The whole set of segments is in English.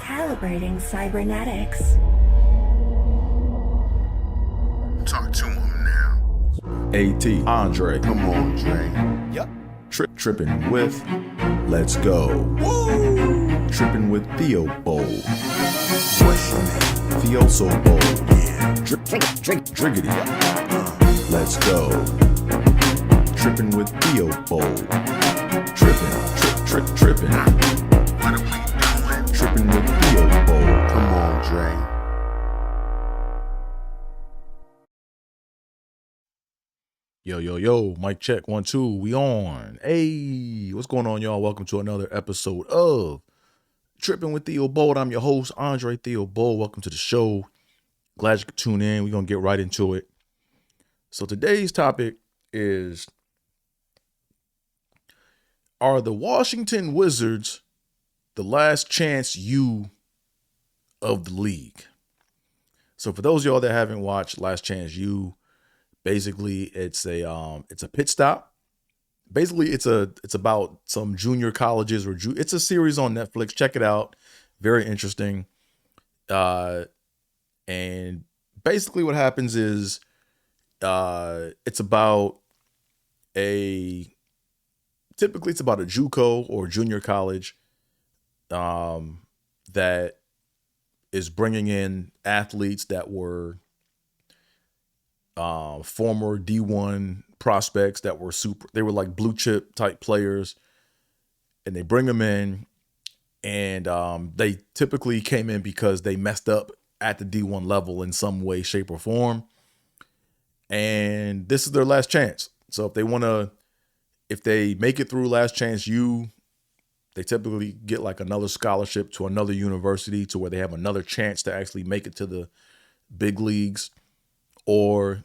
Calibrating cybernetics. Talk to him now. AT, Andre. Come on, Dre. Yep. Tripping with Let's Go. Woo! Tripping with Theo Bold. What's your name? Theo so bold. Yeah. Driggity. Let's go. Tripping with Theo Bold. Tripping. What are we doing? Tripping with Theo Bold. Come on, Dre. Yo, mic check, 1, 2, we on. Hey, what's going on, y'all? Welcome to another episode of Tripping with Theo Bold. I'm your host, Andre Theo Bold. Welcome to the show. Glad you could tune in. We're going to get right into it. So today's topic is, are the Washington Wizards the last chance you of the league? So for those of y'all that haven't watched Last Chance U, basically it's a pit stop. Basically it's about some junior colleges it's a series on Netflix. Check it out. Very interesting. And basically what happens is it's about typically it's about a JUCO or junior college that is bringing in athletes that were former D1 prospects that were they were like blue chip type players, and they bring them in, and they typically came in because they messed up at the D1 level in some way, shape, or form, and this is their last chance. So if they make it through Last Chance U, they typically get like another scholarship to another university to where they have another chance to actually make it to the big leagues, or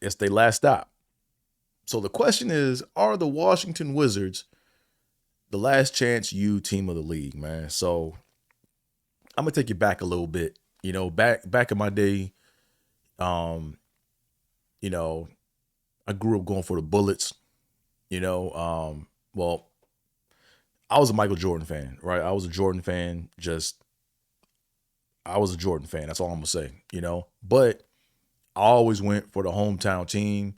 it's their last stop. So the question is, are the Washington Wizards the last chance you team of the league, man? So I'm gonna take you back a little bit. You know, back in my day, I grew up going for the Bullets. Well, I was a Michael Jordan fan, right? I was a Jordan fan. I was a Jordan fan. That's all I'm gonna say, But I always went for the hometown team,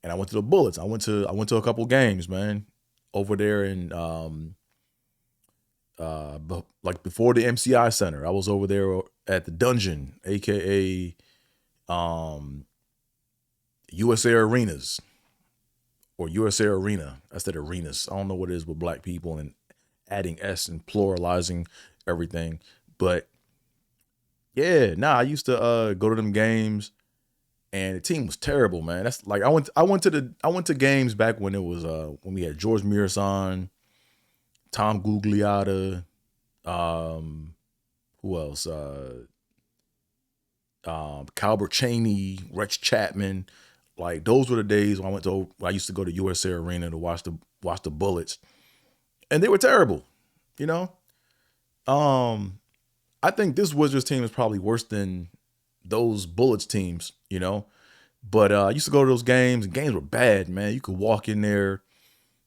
and I went to the Bullets. I went to a couple games, man, over there in like before the MCI Center. I was over there at the Dungeon, aka USA Arenas or USA Arena. I said arenas. I don't know what it is with black people and adding S and pluralizing everything, but yeah, I used to go to them games. And the team was terrible, man. That's like I went to games back when it was when we had George Mirasan, Tom Gugliotta, who else? Calbert Chaney, Rex Chapman. Like those were the days when I used to go to USA Arena to watch the Bullets, and they were terrible. I think this Wizards team is probably worse than those Bullets teams, but I used to go to those games, and games were bad, man. You could walk in there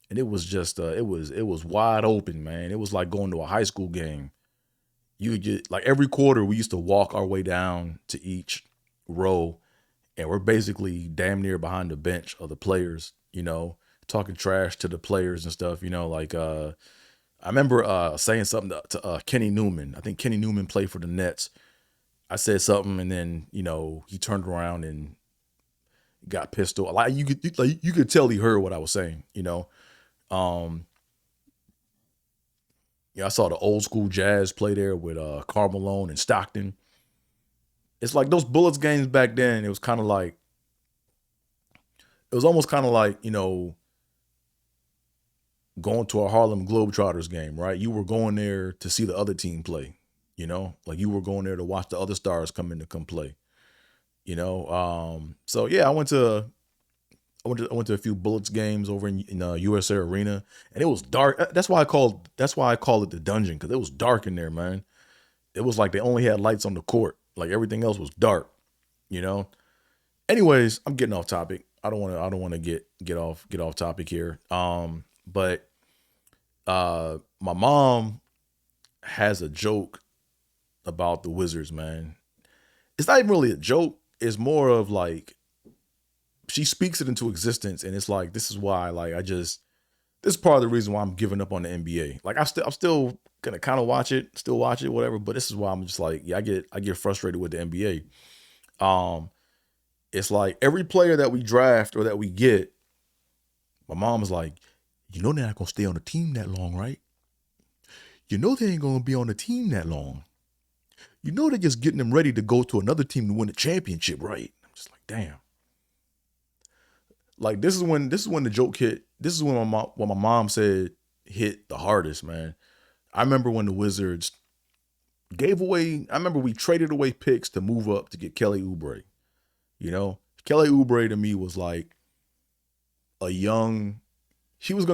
and it was just it was wide open, man. It was like going to a high school game. You get like every quarter we used to walk our way down to each row, and we're basically damn near behind the bench of the players, talking trash to the players and stuff, I remember saying something to Kenny Newman. I think Kenny Newman played for the Nets. I said something, and then he turned around and got pissed off. Like you could tell he heard what I was saying. I saw the old school Jazz play there with Karl Malone and Stockton. It's like those Bullets games back then. It was almost kind of like going to a Harlem Globetrotters game, right? You were going there to see the other team play. Like you were going there to watch the other stars come play, So yeah, I went to a few Bullets games over in USA Arena, and it was dark. That's why I call it the Dungeon, because it was dark in there, man. It was like they only had lights on the court, like everything else was dark, Anyways, I'm getting off topic. I don't want to get off topic here. But my mom has a joke about the Wizards, man. It's not even really a joke. It's more of like she speaks it into existence, and it's like this is why, like, this is part of the reason why I'm giving up on the NBA. Like I'm still gonna kind of still watch it, whatever. But this is why I'm just like, yeah, I get frustrated with the NBA. It's like every player that we draft or that we get, my mom is like, you know, they're not gonna stay on the team that long, right? You know, they ain't gonna be on the team that long. You know, they're just getting them ready to go to another team to win the championship, right? I'm just like, damn. Like this is when the joke hit. This is when what my mom said hit the hardest, man. I remember when the Wizards gave away. I remember we traded away picks to move up to get Kelly Oubre. You know, Kelly Oubre to me was like a young. He was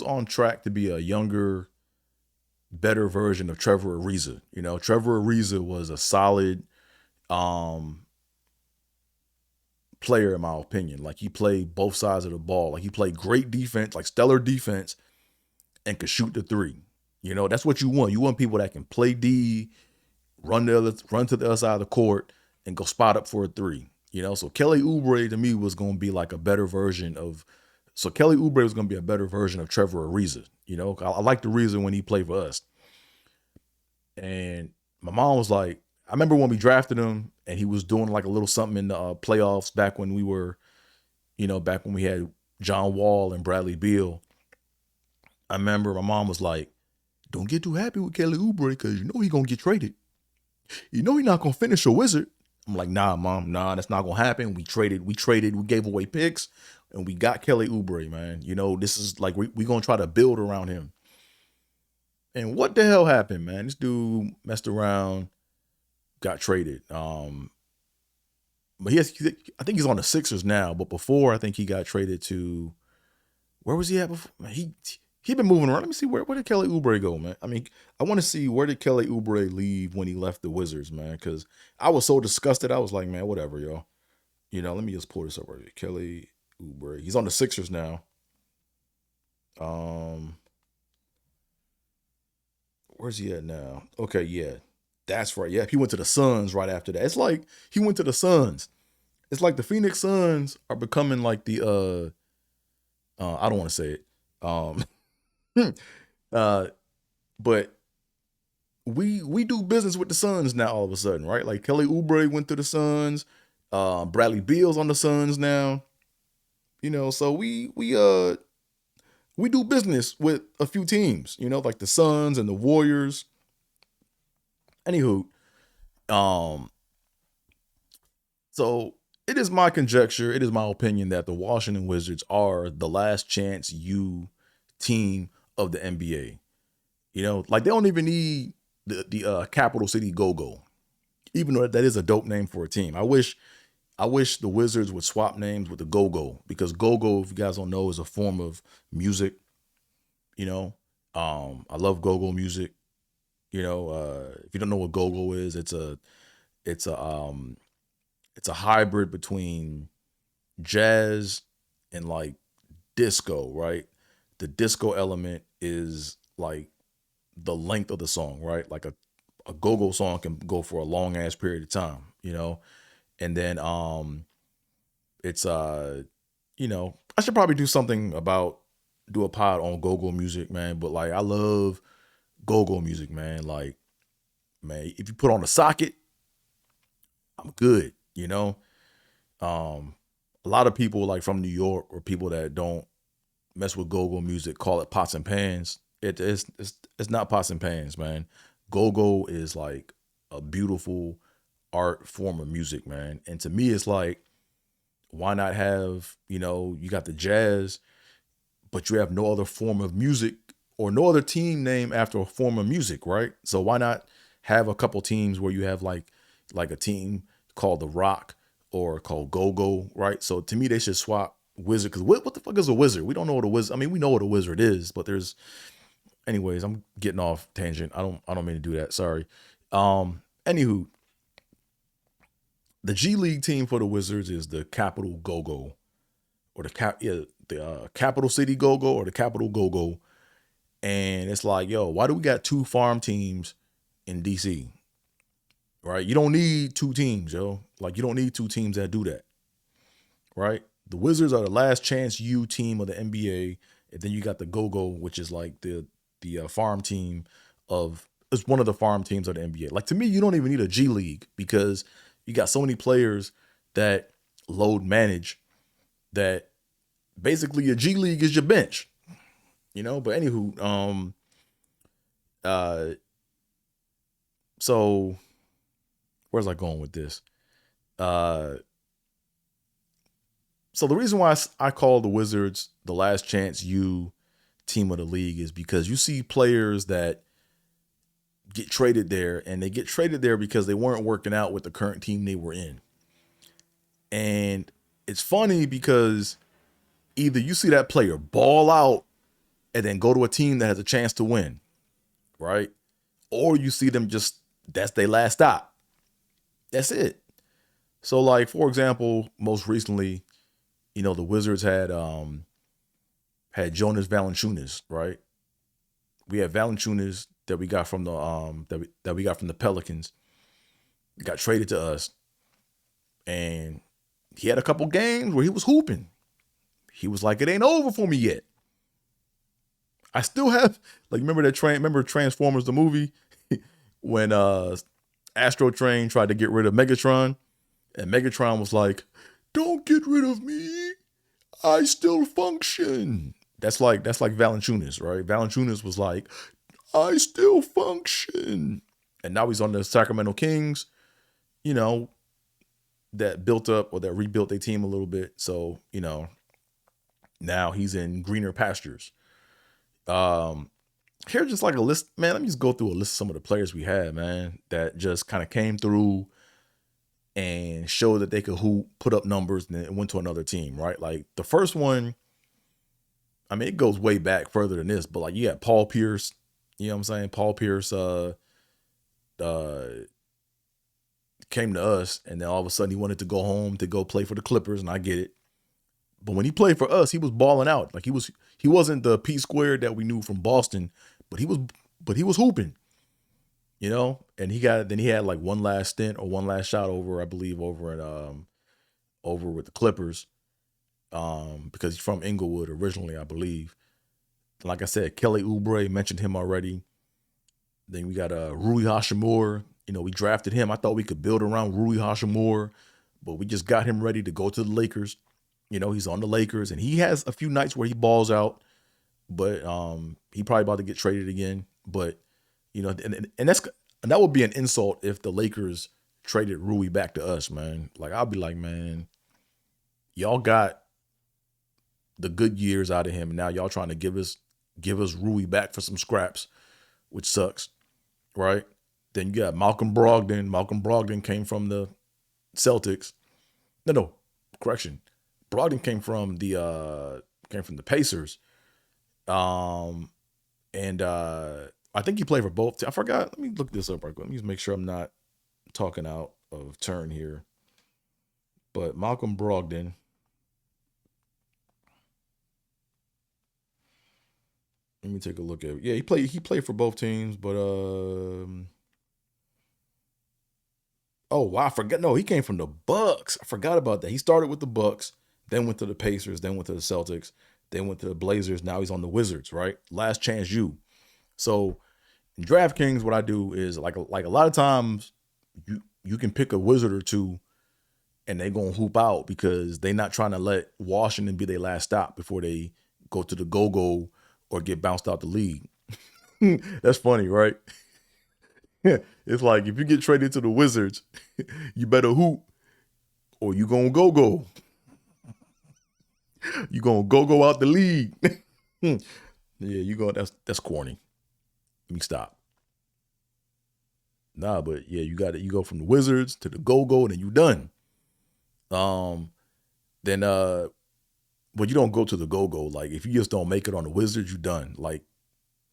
on track to be a younger, better version of Trevor Ariza. You know, Trevor Ariza was a solid player in my opinion. Like he played both sides of the ball. Like he played great defense, like stellar defense, and could shoot the three. You know, that's what you want. You want people that can play D, run to the other side of the court, and go spot up for a three. You know, so Kelly Oubre to me was going to be like a better version of. So Kelly Oubre was going to be a better version of Trevor Ariza. You know, I like the reason when he played for us. And my mom was like, I remember when we drafted him and he was doing like a little something in the playoffs back when we were, you know, back when we had John Wall and Bradley Beal. I remember my mom was like, don't get too happy with Kelly Oubre because you know he's going to get traded. You know he's not going to finish a Wizard. I'm like, nah, mom, nah, that's not going to happen. We gave away picks and we got Kelly Oubre, man. You know, this is like, we going to try to build around him. And what the hell happened, man? This dude messed around, got traded. But I think he's on the Sixers now. But before, I think he got traded to, where was he at before? Man, he been moving around. Let me see where did Kelly Oubre go, man? I mean, I want to see where did Kelly Oubre leave when he left the Wizards, man? Because I was so disgusted. I was like, man, whatever, yo. You know, let me just pull this up right here. Kelly Oubre. He's on the Sixers now. Where's he at now? Okay, yeah. That's right. Yeah, he went to the Suns right after that. It's like he went to the Suns. It's like the Phoenix Suns are becoming like the I don't want to say it. But we do business with the Suns now all of a sudden, right? Like Kelly Oubre went to the Suns. Bradley Beal's on the Suns now. You know, so we do business with a few teams, you know, like the Suns and the Warriors. Anywho, so it is my conjecture, it is my opinion that the Washington Wizards are the last chance you team of the NBA. You know, like they don't even need the Capital City Go-Go, even though that is a dope name for a team. I wish the Wizards would swap names with the Go-Go, because Go-Go, if you guys don't know, is a form of music. You know, I love Go-Go music. You know, if you don't know what Go-Go is, it's a hybrid between jazz and like disco, right? The disco element is like the length of the song, right? Like a go-go song can go for a long ass period of time, you know? And then it's you know, I should probably do a pod on go-go music, man. But like I love go-go music, man. Like, man, if you put on a socket, I'm good, you know? A lot of people like from New York or people that don't mess with go-go music call it pots and pans. It's not pots and pans, man. Go-go is like a beautiful art form of music, man. And to me, it's like, why not have, you know, you got the jazz, but you have no other form of music or no other team name after a form of music, right? So why not have a couple teams where you have like a team called the Rock or called Go-Go, right? So to me, they should swap Wizard, because what the fuck is a wizard? We don't know what a wizard. I mean, we know what a wizard is, but anyways, I'm getting off tangent. I don't mean to do that. Sorry. Anywho, the G League team for the Wizards is the Capital Go-Go, or the Capital City Go-Go, or the Capital Go-Go. And it's like, yo, why do we got 2 farm teams in DC? Right? You don't need 2 teams, yo. Like, you don't need 2 teams that do that. Right? The Wizards are the last chance U team of the NBA. And then you got the Go-Go, which is like the farm team of, it's one of the farm teams of the NBA. Like, to me, you don't even need a G League because you got so many players that load manage that basically your G League is your bench. But anywho, so where's I going with this? So the reason why I call the Wizards the last chance U team of the league is because you see players that get traded there, and they get traded there because they weren't working out with the current team they were in. And it's funny because either you see that player ball out and then go to a team that has a chance to win, right? Or you see them just, that's their last stop. That's it. So, like, for example, most recently, the Wizards had Jonas Valanciunas, right? We had Valanciunas that we got from the that we got from the Pelicans. Got traded to us, and he had a couple games where he was hooping. He was like, "It ain't over for me yet." I still have, like, remember Transformers the movie when Astro Train tried to get rid of Megatron, and Megatron was like, "Don't get rid of me. I still function." That's like Valanciunas, right? Valanciunas was like, "I still function." And now he's on the Sacramento Kings, that built up or that rebuilt their team a little bit. So, now he's in greener pastures. Here's just like a list, man. Let me just go through a list of some of the players we had, man, that just kind of came through and showed that they could put up numbers and then went to another team, right? Like the first one, I mean, it goes way back further than this, but like you got Paul Pierce, you know what I'm saying? Paul Pierce came to us, and then all of a sudden he wanted to go home to go play for the Clippers, and I get it. But when he played for us, he was balling out. Like he wasn't the P squared that we knew from Boston, but he was hooping. And he had like one last stint or one last shot over with the Clippers. Because he's from Inglewood originally, I believe. Like I said, Kelly Oubre, mentioned him already. Then we got Rui Hachimura. We drafted him. I thought we could build around Rui Hachimura, but we just got him ready to go to the Lakers. He's on the Lakers, and he has a few nights where he balls out, but he probably about to get traded again. But and that would be an insult if the Lakers traded Rui back to us, man. Like, I'll be like, man, y'all got the good years out of him, and now y'all trying to give us Rui back for some scraps, which sucks, right? Then you got Malcolm Brogdon. Malcolm Brogdon came from the Celtics. No, correction. Brogdon came from the Pacers. And I think he played for both. I forgot. Let me look this up right quick. Let me just make sure I'm not talking out of turn here. But Malcolm Brogdon. Let me take a look at it. Yeah, he played for both teams, but oh wow, I forgot. No, he came from the Bucks. I forgot about that. He started with the Bucks, then went to the Pacers, then went to the Celtics, then went to the Blazers. Now he's on the Wizards, right? Last chance you. So in DraftKings, what I do is like a lot of times you can pick a Wizard or two and they gonna hoop out because they not trying to let Washington be their last stop before they go to the go-go or get bounced out the league. That's funny, right? It's like if you get traded to the Wizards, you better hoop or you gonna go. You gonna go out the league. Yeah, you go. That's corny. Let me stop. Nah, but yeah, you go from the Wizards to the go, and then you done. But you don't go to the go. Like if you just don't make it on the Wizards, you done. Like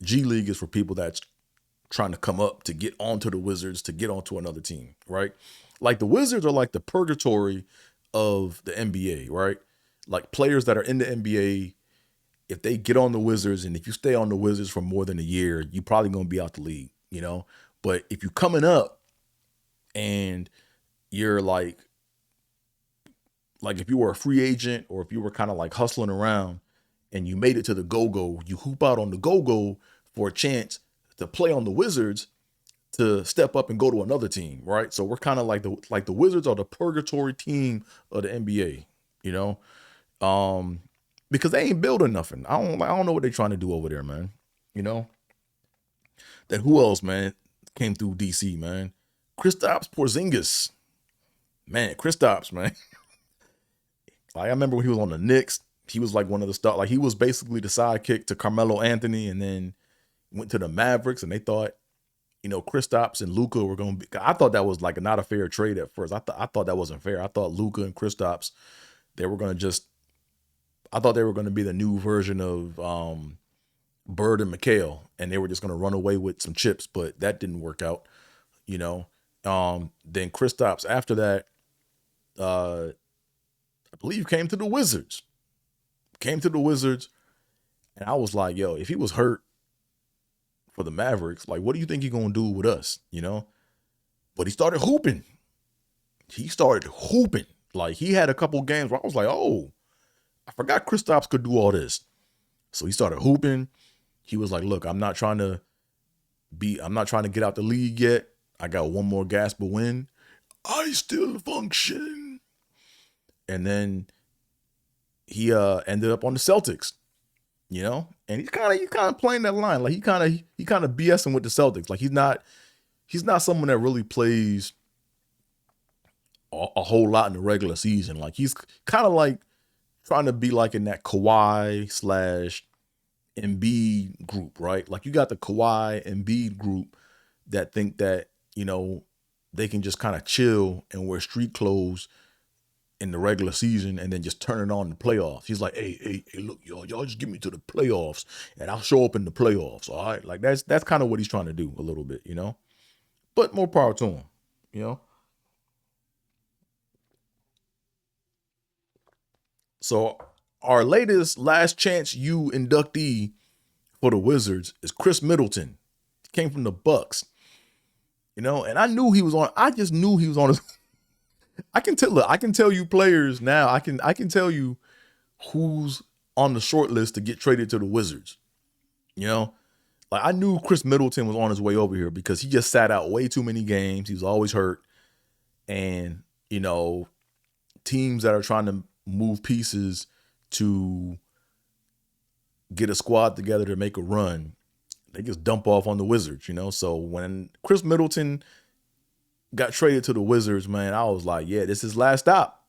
G League is for people that's trying to come up to get onto the Wizards to get onto another team, right? Like the Wizards are like the purgatory of the NBA, right? Like players that are in the NBA if they get on the Wizards and if you stay on the Wizards for more than a year, you probably gonna be out the league, you know. But if you're coming up and you're like if you were a free agent or if you were kind of like hustling around and you made it to the go-go, you hoop out on the go-go for a chance to play on the Wizards to step up and go to another team, right? So we're kind of like the Wizards are the purgatory team of the NBA, you know? Because they ain't building nothing. I don't know what they're trying to do over there, man. You know? Then who else, man, came through DC, man? Kristaps Porzingis. Man, Kristaps, man. Like, I remember when he was on the Knicks, he was like one of the stars. Like, he was basically the sidekick to Carmelo Anthony, and then went to the Mavericks, and they thought, you know, Kristaps and Luka were going to be. I thought that was like not a fair trade at first. I thought that wasn't fair. I thought Luka and Kristaps, they were going to just. I thought they were going to be the new version of Bird and McHale, and they were just going to run away with some chips, but that didn't work out, you know. Then Kristaps after that, I believe came to the Wizards. And I was like, yo, if he was hurt for the Mavericks, like, what do you think he's going to do with us, you know? But he started hooping. Like, he had a couple games where I was like, oh, I forgot Kristaps could do all this. So he started hooping. He was like, look, I'm not trying to get out the league yet. I got one more gasp of win. I still function. And then he ended up on the Celtics, you know? And he's kind of playing that line. Like, he kind of BSing with the Celtics. Like, he's not someone that really plays a whole lot in the regular season. Like, he's kind of like trying to be like in that Kawhi / Embiid group, right? Like, you got the Kawhi Embiid group that think that, you know, they can just kind of chill and wear street clothes in the regular season and then just turn it on in the playoffs. He's like, hey, look, y'all just get me to the playoffs and I'll show up in the playoffs. All right. Like, that's kind of what he's trying to do a little bit, you know, but more power to him, you know? So our last chance you inductee for the Wizards is Chris Middleton. He came from the Bucks, you know, and I just knew he was on his. I can tell you players now. I can tell you who's on the short list to get traded to the Wizards. You know, like, I knew Chris Middleton was on his way over here because he just sat out way too many games. He was always hurt. And, you know, teams that are trying to move pieces to get a squad together to make a run, they just dump off on the Wizards, you know? So when Chris Middleton got traded to the Wizards, man, I was like, yeah, this is his last stop.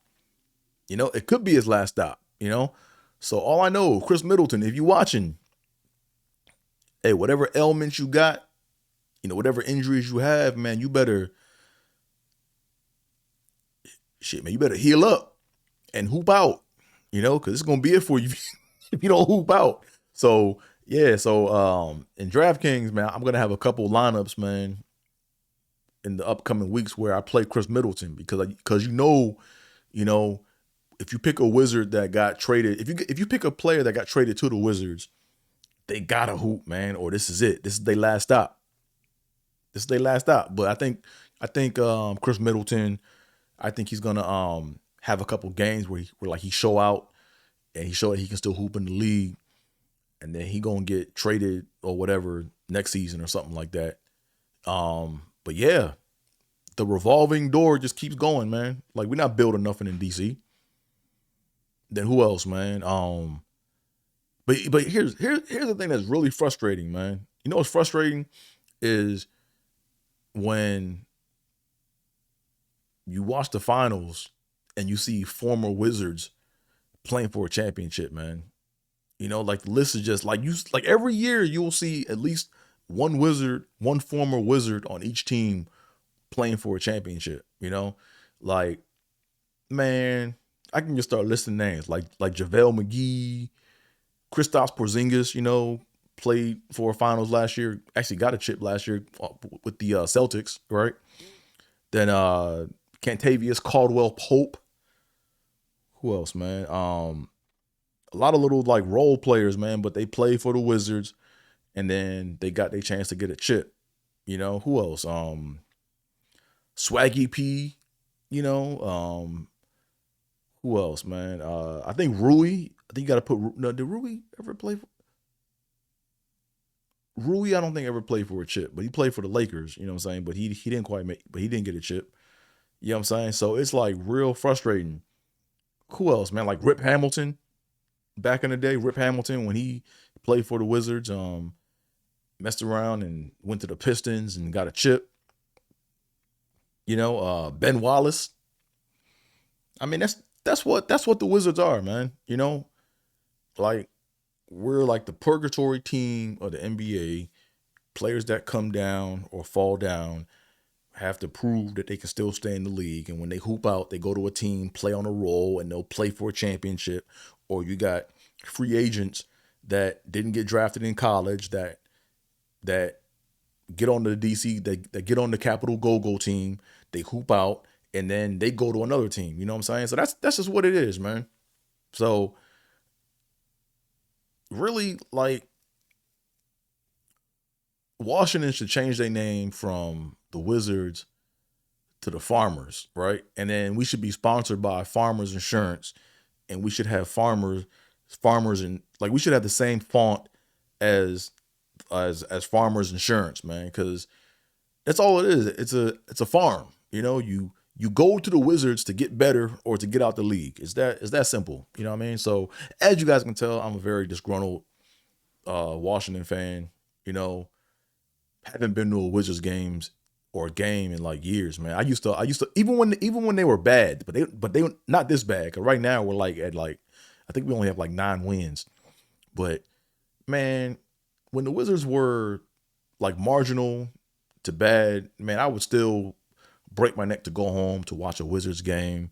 You know, it could be his last stop, you know? So all I know, Chris Middleton, if you're watching, hey, whatever ailments you got, you know, whatever injuries you have, man, you better heal up and hoop out, you know, because it's going to be it for you if you don't hoop out. So, yeah, in DraftKings, man, I'm going to have a couple lineups, man, in the upcoming weeks where I play Chris Middleton because you know, if you pick a Wizard that got traded, if you pick a player that got traded to the Wizards, they gotta hoop, man, or this is it. This is their last stop. But I think Chris Middleton, I think he's gonna have a couple games where he show out and he show that he can still hoop in the league, and then he gonna get traded or whatever next season or something like that. But yeah, the revolving door just keeps going, man. Like, we're not building nothing in DC. Then who else, man? But here's the thing that's really frustrating, man. You know what's frustrating is when you watch the finals and you see former Wizards playing for a championship, man. You know, like, the list is just like every year you'll see at least one former Wizard on each team playing for a championship, you know? Like, man, I can just start listing names like JaVale McGee, Kristaps Porzingis, you know, played for finals last year, actually got a chip last year with the Celtics, right? Then Kentavious Caldwell Pope. Who else, man? a lot of little like role players, man, but they play for the Wizards, and then they got their chance to get a chip. You know, who else? Swaggy P, you know, who else, man? I think Rui. I think you got to put. No, did Rui ever play for? Rui, I don't think ever played for a chip, but he played for the Lakers. You know what I'm saying? But he didn't quite make. But he didn't get a chip. You know what I'm saying? So it's like real frustrating. Who else, man? Like Rip Hamilton, back in the day. Rip Hamilton, when he played for the Wizards, messed around and went to the Pistons and got a chip. You know, Ben Wallace. I mean, that's what the Wizards are, man. You know, like we're like the purgatory team of the NBA. Players that come down or fall down have to prove that they can still stay in the league. And when they hoop out, they go to a team, play on a role, and they'll play for a championship. Or you got free agents that didn't get drafted in college that get on the DC, that get on the Capital Go-Go team, they hoop out, and then they go to another team. You know what I'm saying? So that's just what it is, man. So really, like, Washington should change their name from the Wizards to the Farmers, right? And then we should be sponsored by Farmers Insurance, and we should have farmers, and like we should have the same font as Farmers Insurance, man, because that's all it is. It's a farm. You know, you go to the Wizards to get better or to get out the league. It's that simple. You know what I mean? So as you guys can tell, I'm a very disgruntled Washington fan. You know, haven't been to a Wizards games or a game in like years, man. I used to even when they were bad, but they were not this bad. Cause right now we're like at like, I think we only have like 9 wins. But man, when the Wizards were like marginal to bad, man, I would still break my neck to go home to watch a Wizards game,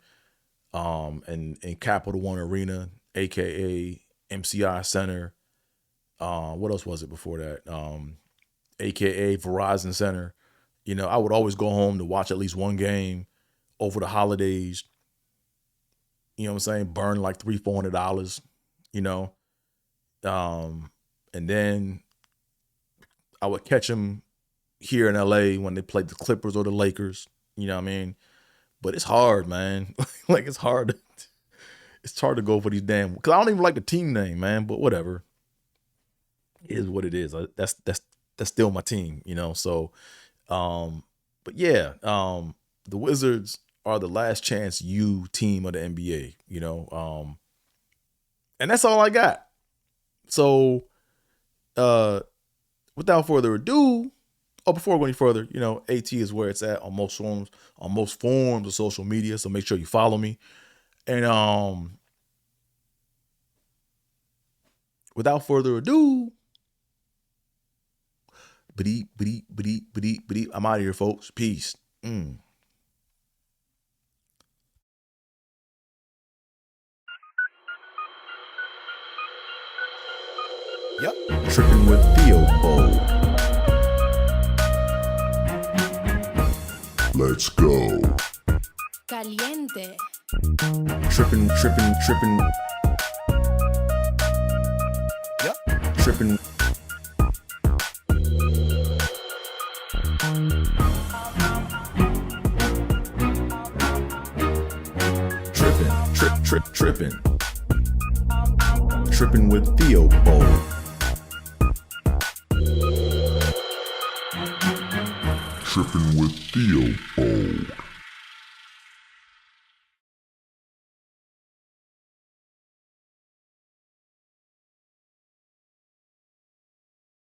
in Capital One Arena, aka MCI Center. What else was it before that? AKA Verizon Center. You know, I would always go home to watch at least one game over the holidays. You know what I'm saying? Burn like $300-$400, you know. And then I would catch them here in LA when they played the Clippers or the Lakers. You know what I mean? But it's hard, man. Like it's hard to go for these damn, because I don't even like the team name, man, but whatever. It is what it is. That's still my team, you know. So but yeah, the Wizards are the last chance U team of the NBA, you know. And that's all I got. So without further ado, before I go any further, you know, AT is where it's at on most forms of social media. So make sure you follow me. And without further ado, I'm out of here, folks. Peace. Yep. Tripping with Theo Bold. Let's go. Caliente. Tripping. Yep. Tripping. Tripping. Tripping with Theo Bold. Tripping with Theo Bold.